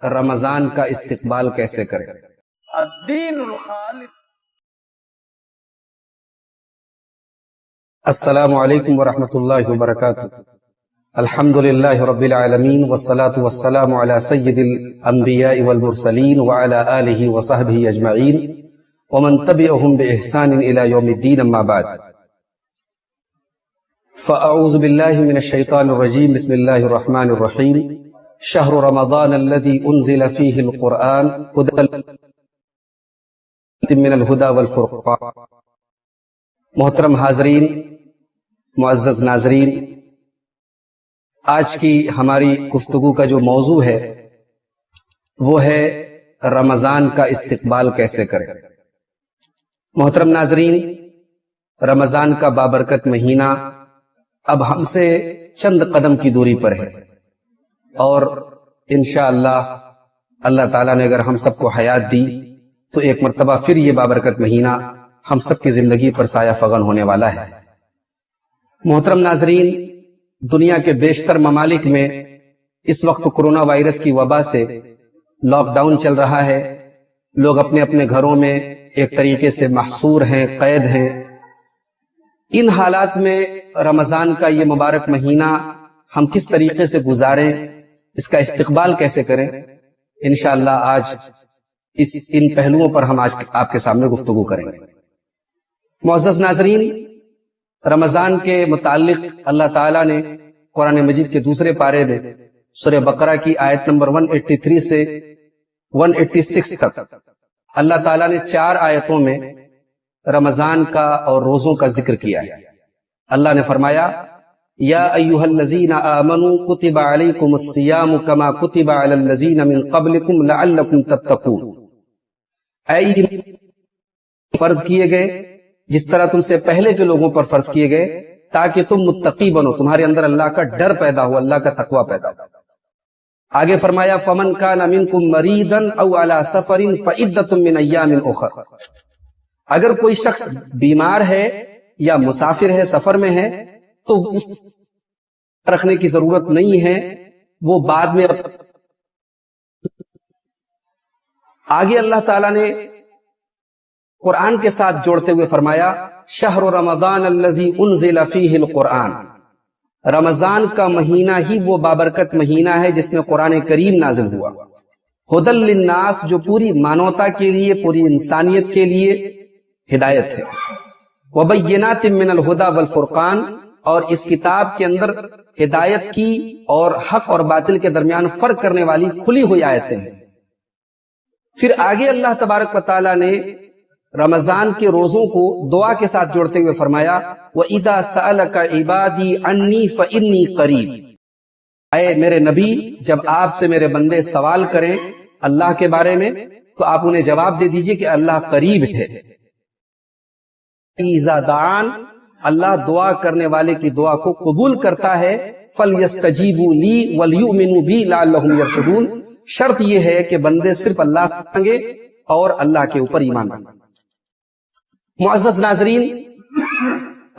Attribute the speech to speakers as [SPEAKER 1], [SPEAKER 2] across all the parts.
[SPEAKER 1] رمضان کا استقبال کیسے کریں؟
[SPEAKER 2] الدین الخالد۔
[SPEAKER 1] السلام علیکم ورحمۃ اللہ وبرکاتہ۔ الحمد للہ رب العالمین والصلاة والسلام علی سید الانبیاء والمرسلین وعلی آلہ وصحبہ اجمعین ومن تبعہم بإحسان الی یوم الدین، اما بعد، فاعوذ باللہ من الشیطان الرجیم، بسم اللہ الرحمن الرحیم۔ شہر رمضان الذی انزل فیہ القرآن ھدی من الہدی والفرقان۔ محترم حاضرین، معزز ناظرین، آج کی ہماری گفتگو کا جو موضوع ہے وہ ہے رمضان کا استقبال کیسے کریں۔ محترم ناظرین، رمضان کا بابرکت مہینہ اب ہم سے چند قدم کی دوری پر ہے، اور انشاءاللہ اللہ تعالیٰ نے اگر ہم سب کو حیات دی تو ایک مرتبہ پھر یہ بابرکت مہینہ ہم سب کی زندگی پر سایہ فغن ہونے والا ہے۔ محترم ناظرین، دنیا کے بیشتر ممالک میں اس وقت کرونا وائرس کی وبا سے لاک ڈاؤن چل رہا ہے، لوگ اپنے اپنے گھروں میں ایک طریقے سے محصور ہیں، قید ہیں۔ ان حالات میں رمضان کا یہ مبارک مہینہ ہم کس طریقے سے گزاریں، اس کا استقبال کیسے کریں، انشاءاللہ آج ان پہلوؤں پر ہم آج آپ کے سامنے گفتگو کریں گے۔ معزز ناظرین، رمضان کے متعلق اللہ تعالیٰ نے قرآن مجید کے دوسرے پارے میں سورہ بقرہ کی آیت نمبر 183 سے 186 تک اللہ تعالیٰ نے 4 آیتوں میں رمضان کا اور روزوں کا ذکر کیا ہے۔ اللہ نے فرمایا، یا ایھا الذین آمنوا کتب علیکم الصیام کما کتب علی الذین من قبلکم لعلکم تتقون۔ اے ایمان، فرض کیے گئے جس طرح تم سے پہلے کے لوگوں پر فرض کیے گئے تاکہ تم متقی بنو، تمہارے اندر اللہ کا ڈر پیدا ہو، اللہ کا تقوی پیدا ہو۔ آگے فرمایا، فمن کان منکم مریضا او علی سفر فعدۃ من ایام اخر۔ اگر کوئی شخص بیمار ہے یا مسافر ہے، سفر میں ہے، تو اس رکھنے کی ضرورت نہیں ہے، وہ بعد میں۔ آگے اللہ تعالیٰ نے قرآن کے ساتھ جوڑتے ہوئے فرمایا، شہر رمضان الذی انزل فیہ القرآن۔ رمضان کا مہینہ ہی وہ بابرکت مہینہ ہے جس میں قرآن کریم نازل ہوا، ھدی للناس، جو پوری مانوتا کے لیے، پوری انسانیت کے لیے ہدایت ہے، وبینات من الہدی والفرقان، اور اس کتاب کے اندر ہدایت کی اور حق اور باطل کے درمیان فرق کرنے والی کھلی ہوئی آیتیں ہیں۔ پھر آگے اللہ تبارک و تعالیٰ نے رمضان کے روزوں کو دعا کے ساتھ جوڑتے ہوئے فرمایا، وَإِذَا سَأَلَكَ عِبَادِي عَنِّي فَإِنِّي قَرِيبٌ۔ اے میرے نبی، جب آپ سے میرے بندے سوال کریں اللہ کے بارے میں تو آپ انہیں جواب دے دیجئے کہ اللہ قریب ہے۔ اِذَا دَعَانِ، اللہ دعا کرنے والے کی دعا کو قبول کرتا ہے، فَلْيَسْتَجِيبُوا لِي وَلْيُؤْمِنُوا بِي لَعَلَّهُمْ يَرْشُدُونَ۔ شرط یہ ہے کہ بندے صرف اللہ مانگے اور اللہ کے اوپر ایمان رکھیں۔ معزز ناظرین،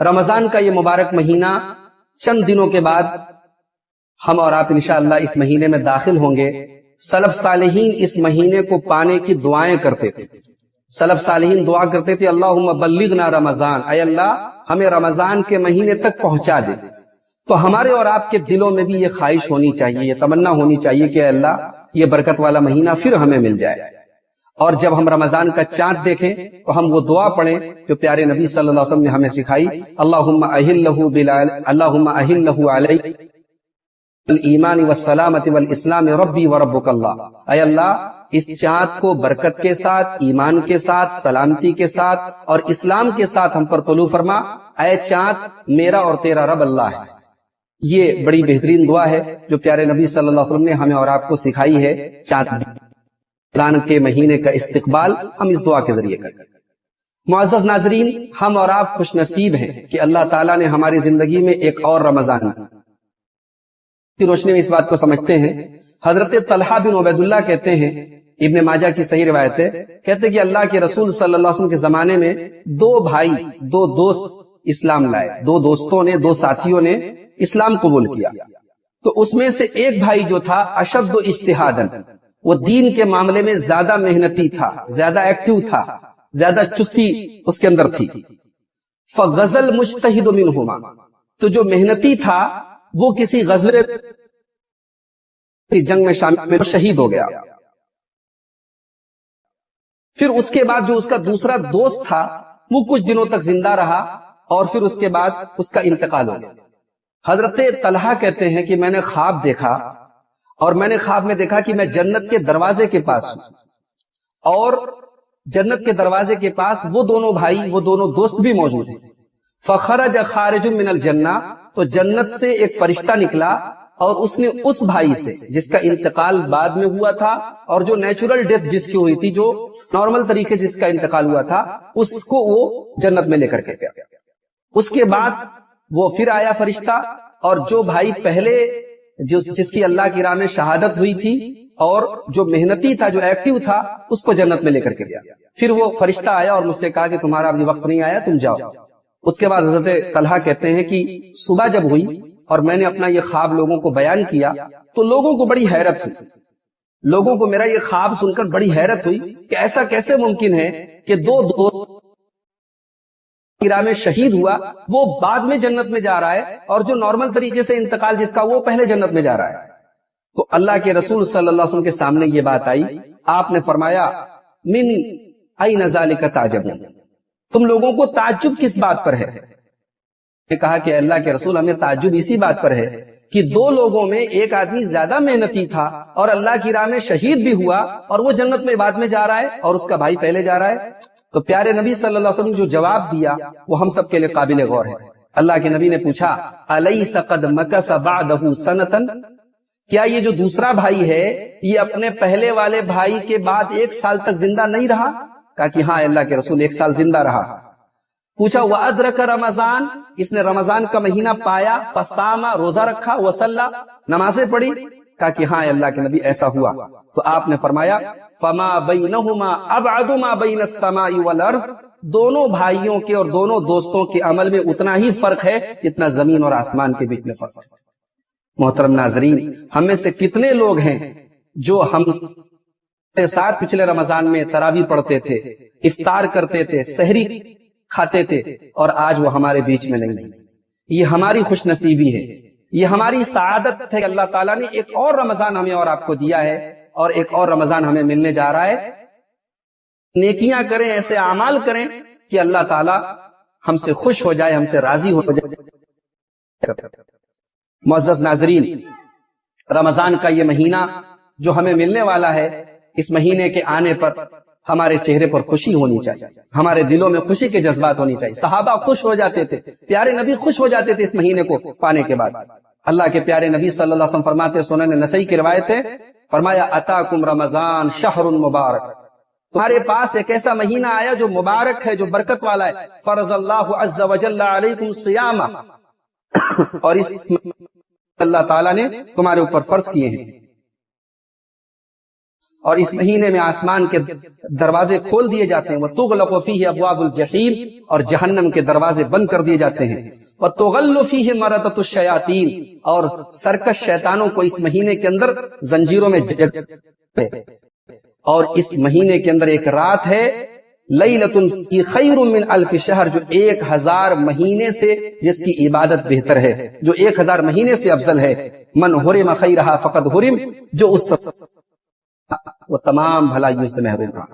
[SPEAKER 1] رمضان کا یہ مبارک مہینہ چند دنوں کے بعد ہم اور آپ انشاءاللہ اس مہینے میں داخل ہوں گے۔ سلف صالحین اس مہینے کو پانے کی دعائیں کرتے تھے۔ سلف صالحین دعا کرتے تھے، اللہم بلغنا رمضان، اے اللہ ہمیں رمضان کے مہینے تک پہنچا دے۔ تو ہمارے اور آپ کے دلوں میں بھی یہ خواہش ہونی چاہیے، یہ تمنا ہونی چاہیے کہ اے اللہ یہ برکت والا مہینہ پھر ہمیں مل جائے، اور جب ہم رمضان کا چاند دیکھیں تو ہم وہ دعا پڑھیں جو پیارے نبی صلی اللہ علیہ وسلم نے ہمیں سکھائی، اللہم اہلہ علیہ الایمان والسلامۃ والاسلام ربی وربک اللہ۔ اے اللہ اس چاند کو برکت کے ساتھ، ایمان کے ساتھ، سلامتی کے ساتھ اور اسلام کے ساتھ ہم پر طلوع فرما۔ اے چاند، میرا اور تیرا رب اللہ ہے۔ یہ بڑی بہترین دعا ہے جو پیارے نبی صلی اللہ علیہ وسلم نے ہمیں اور آپ کو سکھائی ہے۔ چاند رمضان کے مہینے کا استقبال ہم اس دعا کے ذریعے کریں۔ معزز ناظرین، ہم اور آپ خوش نصیب ہیں کہ اللہ تعالیٰ نے ہماری زندگی میں ایک اور رمضان کی روشنی میں اس بات کو سمجھتے ہیں۔ حضرت طلحہ بن عبید اللہ کہتے ہیں، ابن ماجہ کی صحیح روایت ہے، کہتے ہیں کہ اللہ کے رسول صلی اللہ علیہ وسلم کے زمانے میں 2 بھائی، 2 دوست اسلام لائے، 2 دوستوں نے، 2 ساتھیوں نے اسلام قبول کیا۔ تو اس میں سے ایک بھائی جو تھا اشد اجتہاداً، وہ دین کے معاملے میں زیادہ محنتی تھا، زیادہ ایکٹیو تھا، زیادہ چستی اس کے اندر تھی. فغزل مجتہد منہما، تو جو محنتی تھا وہ کسی غزوے جنگ میں شامل شہید ہو گیا. پھر اس کے بعد جو اس کا دوسرا دوست تھا وہ کچھ دنوں تک زندہ رہا اور پھر اس کے بعد اس کا انتقال ہو گیا. حضرت طلحہ کہتے ہیں کہ میں نے خواب دیکھا اور میں نے خواب میں دیکھا کہ میں جنت کے دروازے کے پاس ہوں اور جنت کے دروازے کے پاس وہ دونوں بھائی، وہ دونوں دوست بھی موجود ہیں. فخرج خارج من الجنہ، تو جنت سے ایک فرشتہ نکلا اور اس نے اس بھائی سے جس کا انتقال بعد میں ہوا تھا اور جو نیچرل ڈیتھ جس کی ہوئی تھی، جو نارمل طریقے جس کا انتقال ہوا تھا، اس کو وہ جنت میں لے کر کے گیا. اس کے بعد وہ پھر آیا فرشتہ اور جو بھائی پہلے جس کی اللہ کی راہ میں شہادت ہوئی تھی اور جو محنتی تھا، جو ایکٹیو تھا، اس کو جنت میں لے کر کے گیا. پھر وہ فرشتہ آیا اور مجھ سے کہا کہ تمہارا ابھی وقت نہیں آیا، تم جاؤ. اس کے بعد حضرت طلحہ کہتے ہیں کہ صبح جب ہوئی اور میں نے اپنا یہ خواب لوگوں کو بیان کیا تو لوگوں کو بڑی حیرت ہوئی. لوگوں کو میرا یہ خواب سن کر بڑی حیرت ہوئی کہ ایسا کیسے ممکن ہے کہ دو راہ میں شہید ہوا وہ بعد میں جنت میں جا رہا ہے اور جو نارمل طریقے سے انتقال جس کا وہ پہلے جنت میں جا رہا ہے. تو اللہ کے رسول صلی اللہ علیہ وسلم کے سامنے یہ بات آئی. آپ نے فرمایا من این ذالک تعجبون، تم لوگوں کو تعجب کس بات پر ہے؟ نے کہا کہ اللہ کے رسول ہمیں تعجب اسی بات پر ہے کہ دو لوگوں میں ایک آدمی زیادہ محنتی تھا اور اللہ کی راہ میں شہید بھی ہوا اور وہ جنت میں بعد میں جا رہا ہے اور اس کا بھائی پہلے جا رہا ہے. تو پیارے نبی صلی اللہ علیہ وسلم جو جواب دیا وہ ہم سب کے لیے قابل غور ہے. اللہ کے نبی نے پوچھا الیس قد مکث بعدہ سنۃ، کیا یہ جو دوسرا بھائی ہے یہ اپنے پہلے والے بھائی کے بعد 1 سال تک زندہ نہیں رہا؟ کہا کہ ہاں اللہ کے رسول 1 سال زندہ رہا. پوچھا وَأَدْرَكَ رمضان، اس نے رمضان کا مہینہ پایا، فَصَامَ، روزہ رکھا، وَصَلَّى، نمازیں پڑھی؟ کہا کہ ہاں اللہ کے نبی ایسا ہوا. تو آپ نے فرمایا فَمَا بَيْنَهُمَا أَبْعَدُ مَا بَيْنَ السَّمَاءِ وَالْأَرْضِ، دونوں بھائیوں کے اور دونوں دوستوں کے عمل میں اتنا ہی فرق ہے جتنا زمین اور آسمان کے بیچ میں فرق ہے. محترم ناظرین، ہم میں سے کتنے لوگ ہیں جو ہم ساتھ پچھلے رمضان میں تراویح پڑھتے تھے، افطار کرتے تھے، سحری کھاتے تھے اور آج وہ ہمارے بیچ میں نہیں ہے. یہ ہماری خوش نصیبی ہے، یہ ہماری سعادت ہے کہ اللہ تعالیٰ نے ایک اور رمضان ہمیں اور آپ کو دیا ہے اور ایک اور رمضان ہمیں ملنے جا رہا ہے. نیکیاں کریں، ایسے اعمال کریں کہ اللہ تعالیٰ ہم سے خوش ہو جائے، ہم سے راضی ہو جائے. معزز ناظرین، رمضان کا یہ مہینہ جو ہمیں ملنے والا ہے، اس مہینے کے آنے پر ہمارے چہرے پر خوشی ہونی چاہیے، ہمارے دلوں میں خوشی کے جذبات ہونی چاہیے. صحابہ خوش ہو جاتے تھے، پیارے نبی خوش ہو جاتے تھے اس مہینے کو پانے کے بعد. اللہ کے پیارے نبی صلی اللہ علیہ وسلم فرماتے، سنن نسائی کی روایت ہے، فرمایا اتاکم رمضان شہر مبارک، تمہارے پاس ایک ایسا مہینہ آیا جو مبارک ہے، جو برکت والا ہے. فرض اللہ عز وجل علیکم صیامہ، اور اس اللہ تعالیٰ نے تمہارے اوپر فرض کیے ہیں. اور اس مہینے میں آسمان کے دروازے کھول دیے جاتے ہیں. وَتُغْلَقُ فِيهِ أَبْوَابُ الْجَحِيمِ، اور جہنم کے دروازے بند کر دیے جاتے ہیں. وَتُغَلُّ فِيهِ مَرَدَةُ الشَّيَاطِينِ، اور سرکش شیطانوں کو اس مہینے کے اندر زنجیروں میں اور اس مہینے کے اندر ایک رات ہے لیلۃ خیر من الف شہر، جو 1000 مہینے سے جس کی عبادت بہتر ہے، جو 1000 مہینے سے افضل ہے. من حرم خیرہا فقد حرم، جو اس وہ تمام بھلائیوں سے محروم رہا.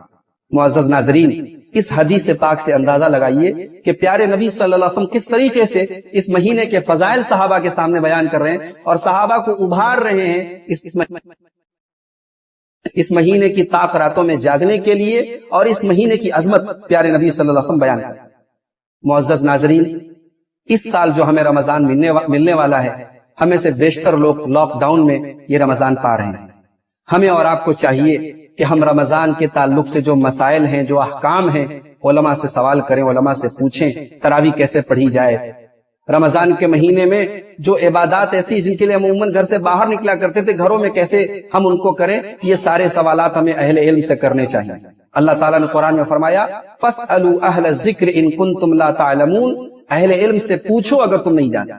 [SPEAKER 1] معزز ناظرین، اس حدیث پاک سے اندازہ لگائیے کہ پیارے نبی صلی اللہ علیہ وسلم کس طریقے سے اس مہینے کے فضائل صحابہ کے سامنے بیان کر رہے ہیں اور صحابہ کو ابھار رہے ہیں اس مہینے کی طاق راتوں میں جاگنے کے لیے اور اس مہینے کی عظمت پیارے نبی صلی اللہ علیہ وسلم بیان کریں. معزز ناظرین، اس سال جو ہمیں رمضان ملنے والا ہے، ہمیں سے بیشتر لوگ لاک ڈاؤن میں یہ رمضان پا رہے ہیں. ہمیں اور آپ کو چاہیے کہ ہم رمضان کے تعلق سے جو مسائل ہیں، جو احکام ہیں، علماء سے سوال کریں، علماء سے پوچھیں تراویح کیسے پڑھی جائے. رمضان کے مہینے میں جو عبادات ایسی جن کے لیے ہم عموماً گھر سے باہر نکلا کرتے تھے، گھروں میں کیسے ہم ان کو کریں، یہ سارے سوالات ہمیں اہل علم سے کرنے چاہیے. اللہ تعالیٰ نے قرآن میں فرمایا فَاسْأَلُوا أَهْلَ الذِّكْرِ إِن كُنتُمْ لَا تَعْلَمُونَ، اہل علم سے پوچھو اگر تم نہیں جانتے.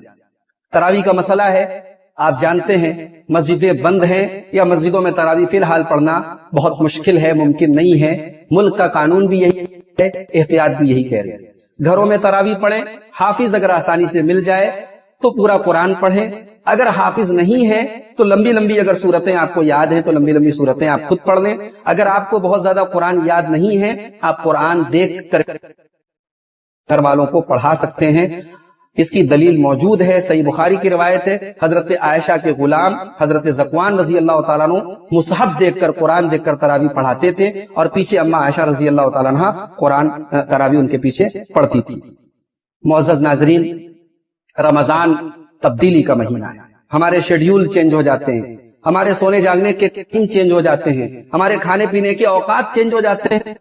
[SPEAKER 1] تراویح کا مسئلہ ہے آپ جانتے ہیں مسجدیں بند ہیں یا مسجدوں میں تراویح فی الحال پڑھنا بہت مشکل ہے، ممکن نہیں ہے، ملک کا قانون بھی یہی ہے، احتیاط بھی یہی کہہ رہے ہیں۔ گھروں میں تراویح پڑھیں، حافظ اگر آسانی سے مل جائے تو پورا قرآن پڑھیں، اگر حافظ نہیں ہے تو لمبی لمبی اگر صورتیں آپ کو یاد ہیں تو لمبی لمبی صورتیں آپ خود پڑھ لیں، اگر آپ کو بہت زیادہ قرآن یاد نہیں ہے آپ قرآن دیکھ کر گھر والوں کو پڑھا سکتے ہیں۔ اس کی دلیل موجود ہے، صحیح بخاری کی روایت ہے، حضرت عائشہ کے غلام حضرت ذکوان رضی اللہ تعالیٰ عنہ مصحف دیکھ کر قرآن دیکھ کر تراویح پڑھاتے تھے اور پیچھے اما عائشہ رضی اللہ تعالیٰ عنہ قرآن تراویح ان کے پیچھے پڑھتی تھی۔ معزز ناظرین، رمضان تبدیلی کا مہینہ ہے، ہمارے شیڈیول چینج ہو جاتے ہیں، ہمارے سونے جاگنے کے ٹائم چینج ہو جاتے ہیں، ہمارے کھانے پینے کے اوقات چینج ہو جاتے ہیں۔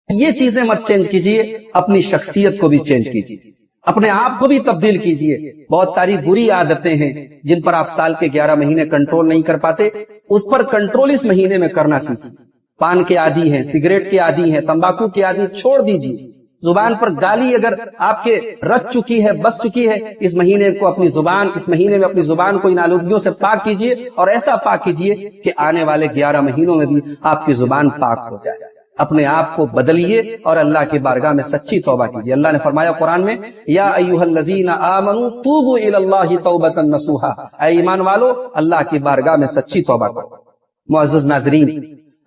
[SPEAKER 1] یہ چیزیں مت چینج کیجیے، اپنی شخصیت کو بھی چینج کیجیے، اپنے آپ کو بھی تبدیل کیجیے۔ بہت ساری بری عادتیں ہیں جن پر آپ سال کے 11 مہینے کنٹرول نہیں کر پاتے، اس پر کنٹرول اس مہینے میں کرنا سیکھیں۔ پان کے عادی ہیں، سگریٹ کے عادی ہیں، تمباکو کے عادی، چھوڑ دیجیے۔ زبان پر گالی اگر آپ کے رچ چکی ہے، بس چکی ہے، اس مہینے میں اپنی زبان کو ان آلودگیوں سے پاک کیجیے، اور ایسا پاک کیجیے کہ آنے والے 11 مہینوں میں بھی آپ کی زبان پاک ہو جائے۔ اپنے آپ کو بدلیے اور اللہ کی بارگاہ میں سچی توبہ کیجیے۔ اللہ نے فرمایا قرآن میں، یا ایھا الذین آمنوا توبوا الی اللہ توبۃ نصوحا، اے ایمان والو اللہ کی بارگاہ میں سچی توبہ کرو۔ معزز ناظرین،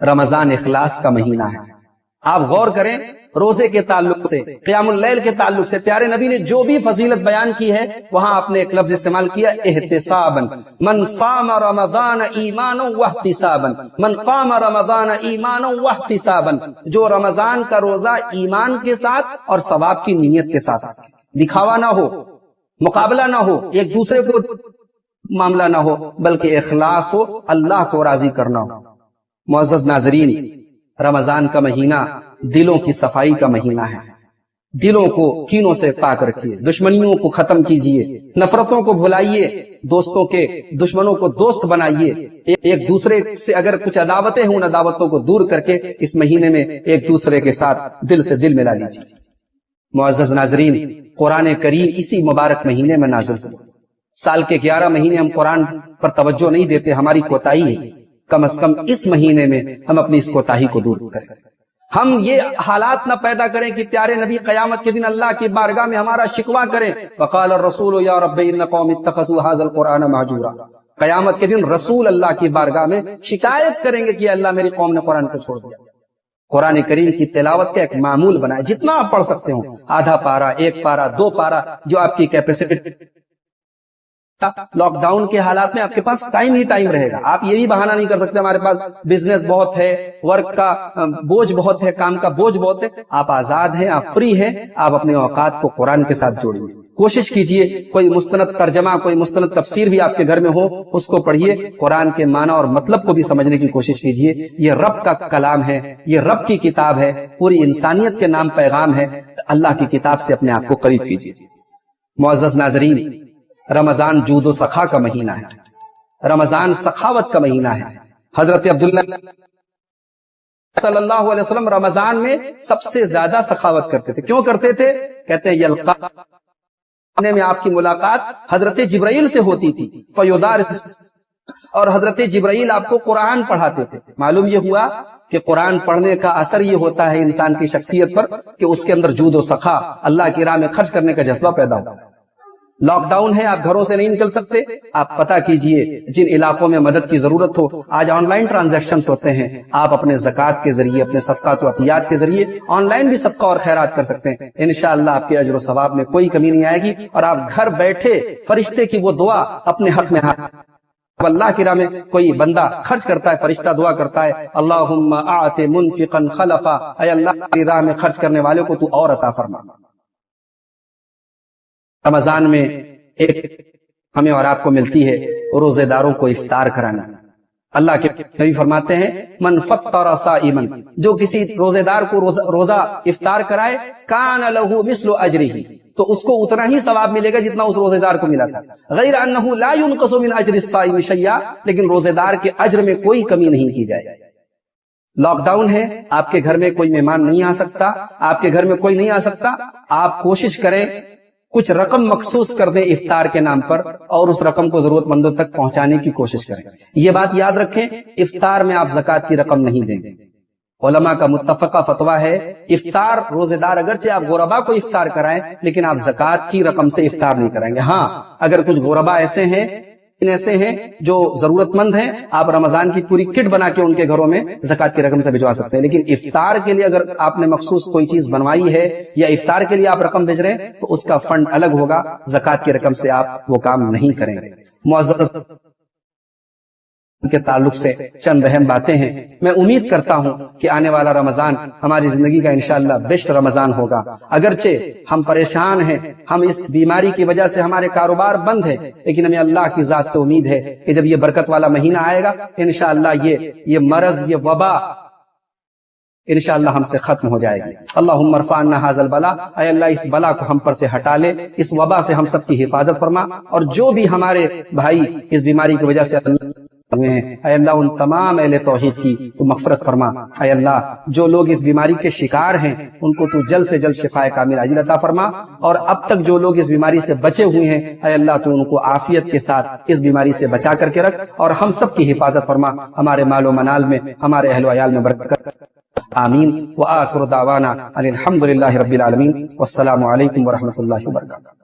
[SPEAKER 1] رمضان اخلاص کا مہینہ ہے۔ آپ غور کریں، روزے کے تعلق سے، قیام اللیل کے تعلق سے پیارے نبی نے جو بھی فضیلت بیان کی ہے وہاں آپ نے ایک لفظ استعمال کیا، احتسابا، من صام رمضان ایمانا واحتسابا، من قام رمضان ایمانا واحتسابا، جو رمضان کا روزہ ایمان کے ساتھ اور ثواب کی نیت کے ساتھ، دکھاوا نہ ہو، مقابلہ نہ ہو، ایک دوسرے کو معاملہ نہ ہو، بلکہ اخلاص ہو، اللہ کو راضی کرنا ہو۔ معزز ناظرین، رمضان کا مہینہ دلوں کی صفائی کا مہینہ ہے۔ دلوں کو کینوں سے پاک رکھیے، دشمنیوں کو ختم کیجیے، نفرتوں کو بھلائیے، دشمنوں کو دوست بنائیے، ایک دوسرے سے اگر کچھ عداوتیں ہوں ان عداوتوں کو دور کر کے اس مہینے میں ایک دوسرے کے ساتھ دل سے دل ملا لیجیے۔ معزز ناظرین، قرآن کریم اسی مبارک مہینے میں نازل ہوا۔ سال کے 11 مہینے ہم قرآن پر توجہ نہیں دیتے، ہماری کوتاہی ہے۔ کم از کم اس مہینے میں ہم اپنی اس کوتاہی کو دور کریں۔ ہم یہ حالات نہ پیدا کریں کہ پیارے نبی قیامت کے دن اللہ کی بارگاہ میں ہمارا شکوہ کریں، وقال الرسول یا رب ان قوم اتخذوا هذا القرآن مهجورا۔ قیامت کے دن رسول اللہ کی بارگاہ میں شکایت کریں گے کہ اللہ میری قوم نے قرآن کو چھوڑ دیا۔ قرآن کریم کی تلاوت کا ایک معمول بنائے، جتنا آپ پڑھ سکتے ہو، آدھا پارا، 1 پارا، 2 پارا، جو آپ کی کیپیسٹی۔ لاک ڈاؤن کے حالات میں آپ کے پاس ٹائم ہی ٹائم رہے گا، آپ یہ بھی بہانہ نہیں کر سکتے ہمارے پاس بزنس بہت ہے، ورک کا بوجھ بہت ہے، کام کا بوجھ بہت ہے۔ آپ آزاد ہیں، آپ فری ہیں، آپ اپنے اوقات کو قرآن کے ساتھ جوڑیے۔ کوشش کیجئے کوئی مستند ترجمہ، کوئی مستند تفسیر بھی آپ کے گھر میں ہو، اس کو پڑھیے، قرآن کے معنی اور مطلب کو بھی سمجھنے کی کوشش کیجئے۔ یہ رب کا کلام ہے، یہ رب کی کتاب ہے، پوری انسانیت کے نام پیغام ہے۔ اللہ کی کتاب سے اپنے آپ کو قریب کیجئے۔ معزز ناظرین، رمضان جود و سخا کا مہینہ ہے، رمضان سخاوت کا مہینہ ہے۔ حضرت عبداللہ صلی اللہ علیہ وسلم رمضان میں سب سے زیادہ سخاوت کرتے تھے۔ کیوں کرتے تھے؟ کہتے ہیں یلقا میں آپ کی ملاقات حضرت جبرائیل سے ہوتی تھی، فیدارس، اور حضرت جبرائیل آپ کو قرآن پڑھاتے تھے۔ معلوم یہ ہوا کہ قرآن پڑھنے کا اثر یہ ہوتا ہے انسان کی شخصیت پر کہ اس کے اندر جود و سخا، اللہ کی راہ میں خرچ کرنے کا جذبہ پیدا ہوتا ہے۔ لاک ڈاؤن ہے، آپ گھروں سے نہیں نکل سکتے، آپ پتہ کیجئے جن علاقوں میں مدد کی ضرورت ہو، آج آن لائن ٹرانزیکشنز ہوتے ہیں، آپ اپنے زکوٰۃ کے ذریعے، اپنے صدقات و عطیات کے ذریعے آن لائن بھی صدقہ اور خیرات کر سکتے ہیں۔ انشاءاللہ آپ کے اجر و ثواب میں کوئی کمی نہیں آئے گی، اور آپ گھر بیٹھے فرشتے کی وہ دعا اپنے حق میں اللہ کی راہ میں کوئی بندہ خرچ کرتا ہے، فرشتہ دعا کرتا ہے، اللہم اعط منفقا خلفا، اے اللہ کی راہ میں خرچ کرنے والے کو تو اور عطا فرما۔ رمضان میں ایک ہمیں اور آپ کو ملتی ہے روزے داروں کو افطار کرانا۔ اللہ کے نبی فرماتے ہیں من فطر صائما، جو کسی روزے دار کو روزہ افطار کرائے، کان لہ مثل اجرہ، تو اس کو اتنا ہی ثواب ملے گا جتنا اس روزے دار کو ملا تھا، غیر انہ لا ينقص من اجر الصائم شیئا، لیکن روزے دار کے اجر میں کوئی کمی نہیں کی جائے۔ لاک ڈاؤن ہے، آپ کے گھر میں کوئی مہمان نہیں آ سکتا، آپ کے گھر میں کوئی نہیں آ سکتا، آپ کوشش کریں کچھ رقم مخصوص کر دیں افطار کے نام پر اور اس رقم کو ضرورت مندوں تک پہنچانے کی کوشش کریں. یہ بات یاد رکھیں، افطار میں آپ زکوٰۃ کی رقم نہیں دیں گے. علماء کا متفقہ فتویٰ ہے افطار روزے دار اگرچہ آپ غربا کو افطار کرائیں لیکن آپ زکوٰۃ کی رقم سے افطار نہیں کرائیں گے. ہاں اگر کچھ غربا ایسے ہیں جو ضرورت مند ہیں، آپ رمضان کی پوری کٹ بنا کے ان کے گھروں میں زکوٰۃ کی رقم سے بھجوا سکتے ہیں. لیکن افطار کے لیے اگر آپ نے مخصوص کوئی چیز بنوائی ہے یا افطار کے لیے آپ رقم بھیج رہے ہیں تو اس کا فنڈ الگ ہوگا، زکوٰۃ کی رقم سے آپ وہ کام نہیں کریں گے. معزز کے تعلق سے چند اہم باتیں ہیں. میں امید کرتا ہوں کہ آنے والا رمضان ہماری زندگی کا انشاءاللہ بیسٹ رمضان ہوگا. اگرچہ ہم پریشان ہیں، ہم اس بیماری کی وجہ سے ہمارے کاروبار بند ہے، لیکن ہمیں اللہ کی ذات سے امید ہے کہ جب یہ برکت والا مہینہ آئے گا انشاءاللہ یہ مرض، یہ وبا انشاءاللہ ہم سے ختم ہو جائے گی. اللہم ارفع عنا ھذا البلاء، اے اللہ اس بلا کو ہم پر سے ہٹا لے، اس وبا سے ہم سب کی حفاظت فرما. اور جو بھی ہمارے بھائی اس بیماری کی وجہ سے ہوئے ہیں، اے اللہ ان تمام اہل توحید کی تو مغفرت فرما. اے اللہ جو لوگ اس بیماری کے شکار ہیں ان کو تو جلد سے جلد شفاء کامل عاجل عطا فرما، اور اب تک جو لوگ اس بیماری سے بچے ہوئے ہیں اے اللہ تو ان کو عافیت کے ساتھ اس بیماری سے بچا کر کے رکھ، اور ہم سب کی حفاظت فرما، ہمارے مال و منال میں، ہمارے اہل و عیال میں برکت. آمین. وآخر دعوانا ان الحمد للہ رب العالمین، والسلام علیکم ورحمۃ اللہ وبرکاتہ.